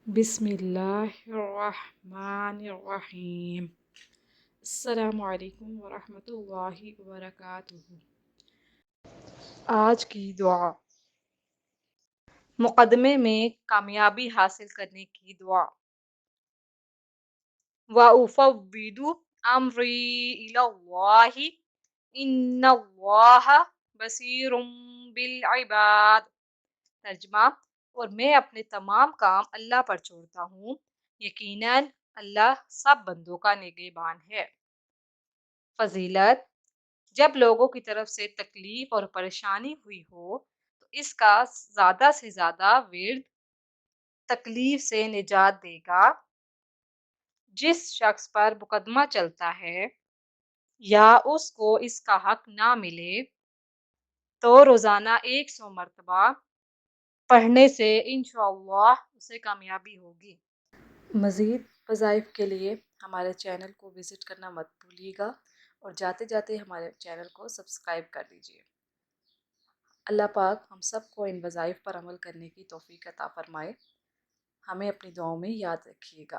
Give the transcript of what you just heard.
बिस्मिल्लाहिर्रहमानिर्रहीम। अस्सलामु अलैकुम वरहमतुल्लाहि वबरकातुहू। आज की दुआ। मुक़दमे में कामयाबी हासिल करने की दुआ। व उफ़व्विदु अम्री इलल्लाहि इन्नल्लाहा बसीरुम बिल इबाद। तर्जुमा। और मैं अपने तमाम काम अल्लाह पर छोड़ता हूँ, यकीनन अल्लाह सब बंदों का निगहबान है। फजीलत। जब लोगों की तरफ से तकलीफ और परेशानी हुई हो तो इसका ज़्यादा से ज़्यादा विर्द तकलीफ से निजात देगा। जिस शख्स पर मुकदमा चलता है या उसको इसका हक ना मिले तो रोज़ाना 100 मरतबा पढ़ने से इंशाअल्लाह उसे कामयाबी होगी। मज़ीद वज़ाइफ के लिए हमारे चैनल को विज़िट करना मत भूलिएगा और जाते जाते हमारे चैनल को सब्सक्राइब कर दीजिए। अल्लाह पाक हम सब को इन वज़ाइफ पर अमल करने की तौफ़ीक अता फ़रमाए। हमें अपनी दुआओं में याद रखिएगा।